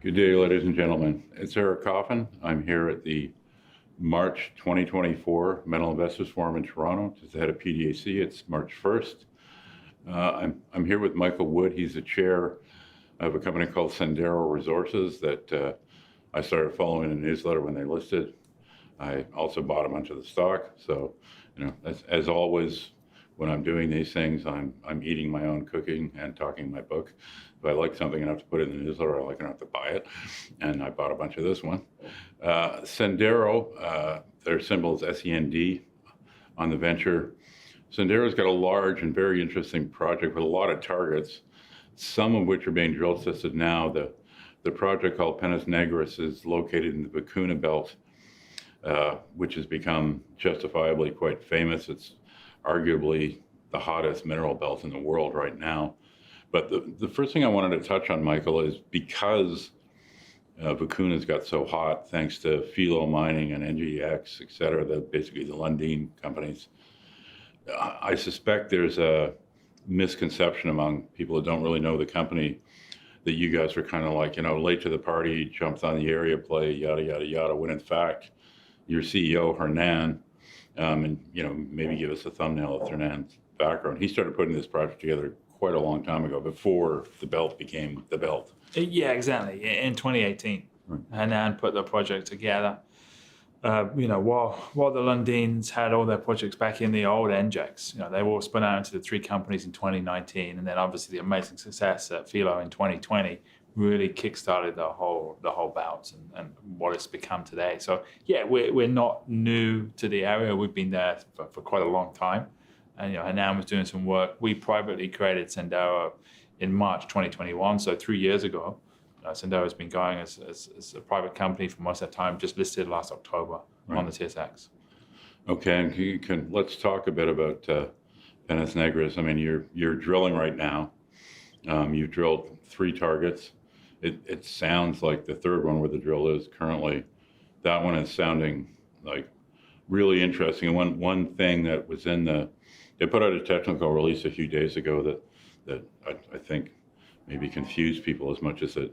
Good day, ladies and gentlemen. It's Eric Coffin. I'm here at the March 2024 Metal Investors Forum in Toronto. Just ahead of PDAC. It's March 1st. I'm here with Michael Wood. He's the chair of a company called Sendero Resources that I started following in a newsletter when they listed. I also bought a bunch of the stock. So, as always, when I'm doing these things, I'm eating my own cooking and talking my book. If I like something enough to put it in the newsletter, I like enough to buy it. And I bought a bunch of this one. Sendero, their symbol is SEND on the venture. Sendero's got a large and very interesting project with a lot of targets, some of which are being drill tested now. The project called Peñas Negras is located in the Vicuña belt, which has become justifiably quite famous. It's arguably the hottest mineral belt in the world right now. But the first thing I wanted to touch on, Michael, is because Vicuña's got so hot, thanks to Filo Mining and NGX, et cetera, basically the Lundin companies, I suspect there's a misconception among people that don't really know the company that you guys are kind of like, late to the party, jumped on the area play, yada, yada, yada, when in fact, your CEO, Hernan, and maybe give us a thumbnail of Hernan's background. He started putting this project together quite a long time ago, before the belt became the belt. Yeah, exactly. In 2018, right. Hernan put the project together. While the Lundins had all their projects back in the old NGX, they were all spun out into the three companies in 2019, and then obviously the amazing success at Filo in 2020 really kickstarted the whole belt and what it's become today. So yeah, we're not new to the area. We've been there for quite a long time, and Hernan was doing some work. We privately created Sendero in March 2021, so 3 years ago. Sendero has been going as a private company for most of the time, just listed last October on the TSX. Okay, and let's talk a bit about Peñas Negras. I mean, you're drilling right now. You've drilled 3 targets. It sounds like the third one where the drill is currently, that one is sounding like really interesting. And one thing that was they put out a technical release a few days ago that I think maybe confused people as much as it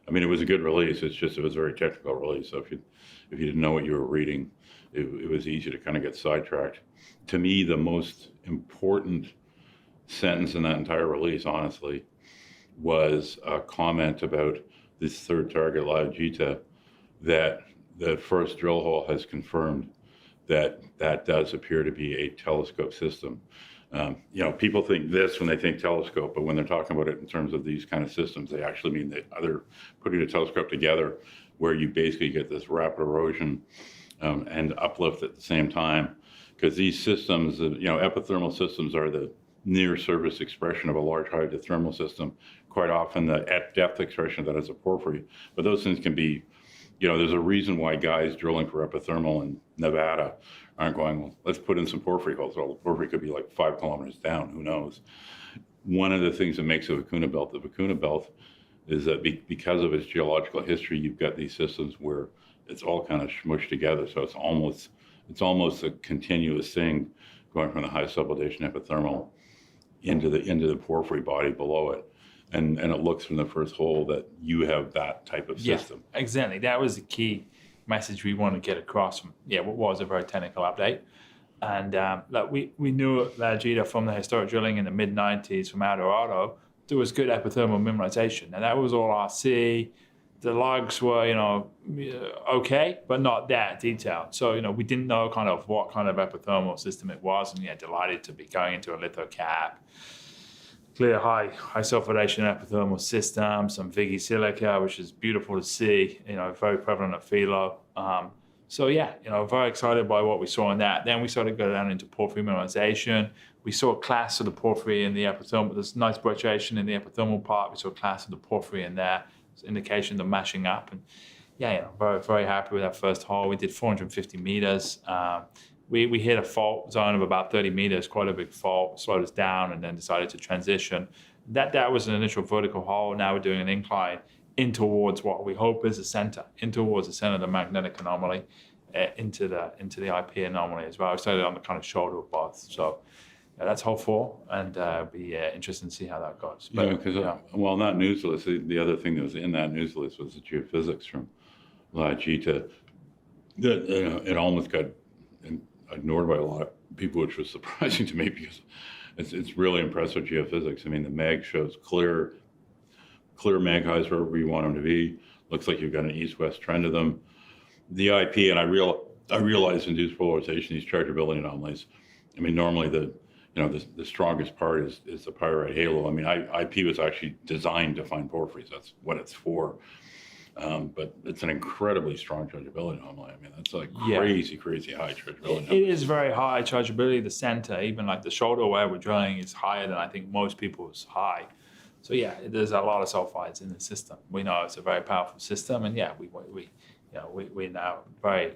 was a good release. It's just, it was a very technical release. So if you didn't know what you were reading, it was easy to kind of get sidetracked. To me, the most important sentence in that entire release, honestly, was a comment about this third target, La Gita, that the first drill hole has confirmed that does appear to be a telescope system. People think this when they think telescope, but when they're talking about it in terms of these kind of systems, they actually mean that they're putting a telescope together where you basically get this rapid erosion and uplift at the same time. Because these systems, epithermal systems are the near surface expression of a large hydrothermal system. Quite often the at depth expression of that is a porphyry. But those things can be, there's a reason why guys drilling for epithermal in Nevada aren't going, well, let's put in some porphyry holes. Well, the porphyry could be like 5 kilometers down, who knows? One of the things that makes the Vicuña belt is that because of its geological history, you've got these systems where it's all kind of smushed together. So it's almost a continuous thing going from the high subalidation epithermal into the porphyry body below it. And it looks from the first hole that you have that type of system. Yeah, exactly. That was the key message we want to get across from what was a very technical update. And we knew La Gita from the historic drilling in the mid-90s from El Dorado, there was good epithermal mineralization. And that was all RC. The logs were, okay, but not that detailed. So, we didn't know what kind of epithermal system it was, and delighted to be going into a lithocap. Clear high sulfidation epithermal system, some Vigi silica, which is beautiful to see, very prevalent at Filo. Very excited by what we saw in that. Then we started to go down into porphyry mineralization. We saw a class of the porphyry in the epithermal. There's nice brecciation in the epithermal part. We saw a class of the porphyry in there. It's an indication of mashing up. And very, very happy with that first hole. We did 450 meters. We hit a fault zone of about 30 meters, quite a big fault, slowed us down, and then decided to transition. That was an initial vertical hole. Now we're doing an incline in towards what we hope is the center, in towards the center of the magnetic anomaly, into the IP anomaly as well. I started on the kind of shoulder of both. So that's hole 4, and it'll be interesting to see how that goes. But, because well, that news list, the other thing that was in that news list was the geophysics from La Gita. That it almost got ignored by a lot of people, which was surprising to me because it's really impressive geophysics. I mean, the mag shows clear mag highs wherever you want them to be. Looks like you've got an east-west trend of them. The IP, and I realize induced polarization, these chargeability anomalies. I mean, normally the strongest part is the pyrite halo. I mean, IP was actually designed to find porphyries. That's what it's for. But it's an incredibly strong chargeability anomaly. I mean, that's like crazy high chargeability. It is very high chargeability. The center, even like the shoulder where we're drilling, is higher than I think most people's high. So yeah, there's a lot of sulfides in the system. We know it's a very powerful system, and yeah, we're now very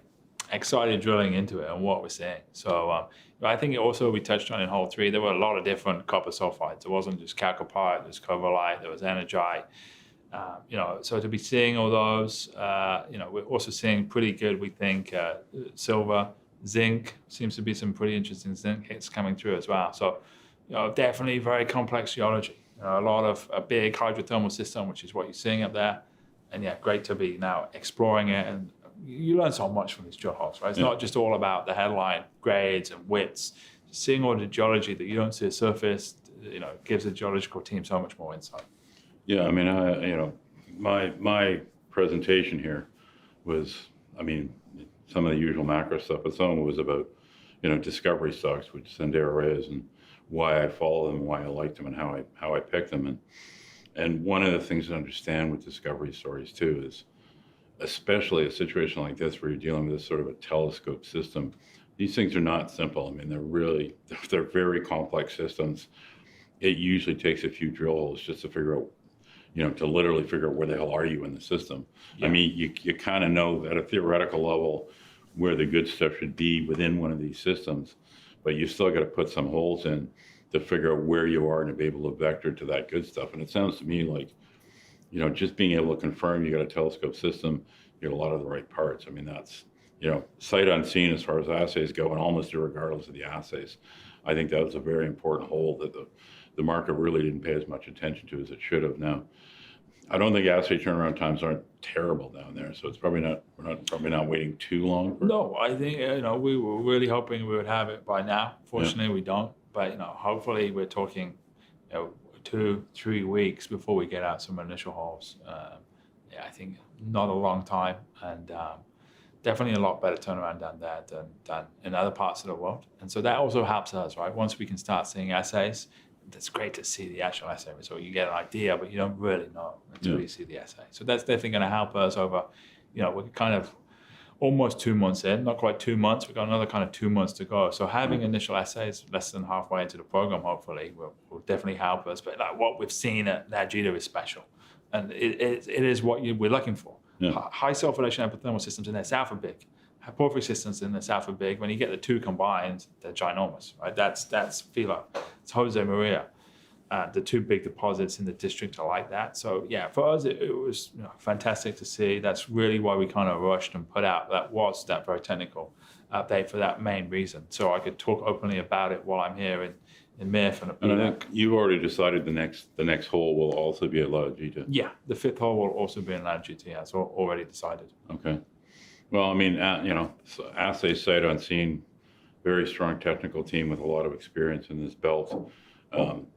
excited drilling into it and what we're seeing. So I think we touched on in hole 3, there were a lot of different copper sulfides. It wasn't just chalcopyrite, there was covellite, there was energite. So to be seeing all those, we're also seeing pretty good, we think, silver, zinc, seems to be some pretty interesting zinc hits coming through as well. So, definitely very complex geology. A lot of a big hydrothermal system, which is what you're seeing up there. And yeah, great to be now exploring it. And you learn so much from these drill holes, right? It's not just all about the headline grades and widths. Seeing all the geology that you don't see at surface, gives the geological team so much more insight. Yeah, I mean, my presentation here was, I mean, some of the usual macro stuff, but some of it was about, discovery stocks, which Sendero is, and why I follow them, why I like them, and how I pick them. And one of the things to understand with discovery stories too is, especially a situation like this where you're dealing with this sort of a telescope system, these things are not simple. I mean, they're very complex systems. It usually takes a few drill holes just to figure out, to literally figure out where the hell are you in the system. Yeah. I mean, you kind of know at a theoretical level where the good stuff should be within one of these systems, but you still got to put some holes in to figure out where you are and to be able to vector to that good stuff. And it sounds to me like, just being able to confirm you got a telescope system, you got a lot of the right parts. I mean, that's, sight unseen as far as assays go, and almost irregardless of the assays. I think that was a very important hole that the market really didn't pay as much attention to as it should have. Now, I don't think assay turnaround times aren't terrible down there, so it's probably not. We're probably not waiting too long. No, I think we were really hoping we would have it by now. Fortunately, we don't. But hopefully, we're talking 2-3 weeks before we get out some initial holes. I think not a long time, and definitely a lot better turnaround down there than in other parts of the world. And so that also helps us, right? Once we can start seeing assays, it's great to see the actual assay result. You get an idea, but you don't really know until you see the assay. So that's definitely going to help us over, we're kind of almost 2 months in, not quite 2 months. We've got another kind of 2 months to go. So having initial assays less than halfway into the program, hopefully, will definitely help us. But what we've seen at Najida is special. And it is what we're looking for. Yeah. High sulfidation epithermal systems in the south are big. Porphyry systems in the south are big. When you get the two combined, they're ginormous, right? That's Filo. It's Jose Maria. The two big deposits in the district are like that. So yeah, for us, it was fantastic to see. That's really why we kind of rushed and put out that very technical update for that main reason. So I could talk openly about it while I'm here in MIF. And I think you've already decided the next hole will also be at La Gita. Yeah, the 5th hole will also be in La Gita. Yeah, it's already decided. Okay. Well, I mean, assay sight unseen, very strong technical team with a lot of experience in this belt.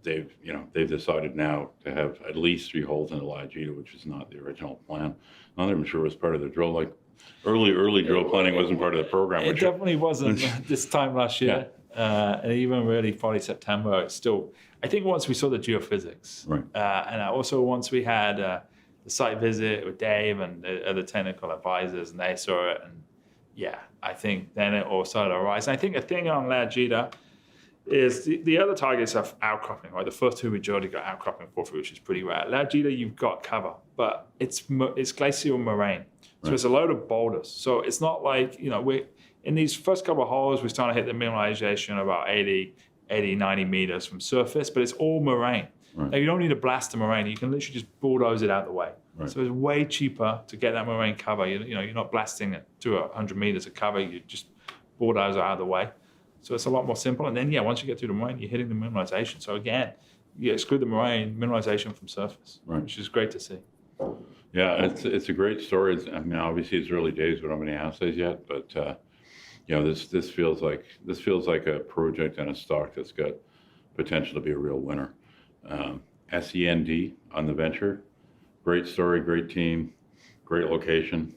They've decided now to have at least 3 holes in the La Gita, which is not the original plan. Not even sure it was part of the drill. Like early drill planning wasn't part of the program. It definitely wasn't this time last year. Yeah. And even really probably September, it's still, I think once we saw the geophysics, right. And also once we had the site visit with Dave and the other technical advisors, and they saw it, and yeah, I think then it all started to rise. And I think the thing on La Gita is the other targets have outcropping, right? The first 2 we already got outcropping porphyry, which is pretty rare. La Gita, you've got cover, but it's glacial moraine. So it's a load of boulders. So it's not like, we in these first couple of holes, we're starting to hit the mineralization about 80, 90 meters from surface, but it's all moraine. Right. Now, you don't need to blast the moraine. You can literally just bulldoze it out of the way. Right. So it's way cheaper to get that moraine cover. You're not blasting it to 100 meters of cover. You just bulldoze it out of the way. So it's a lot more simple. And then, once you get through the moraine, you're hitting the mineralization. So again, you exclude the moraine, mineralization from surface, Right. which is great to see. Yeah, it's a great story. I mean, obviously it's early days. We don't have any assays yet, but this feels like a project and a stock that's got potential to be a real winner. SEND on the venture, great story, great team, great location.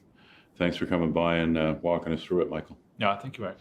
Thanks for coming by and walking us through it, Michael. Yeah, thank you, Eric.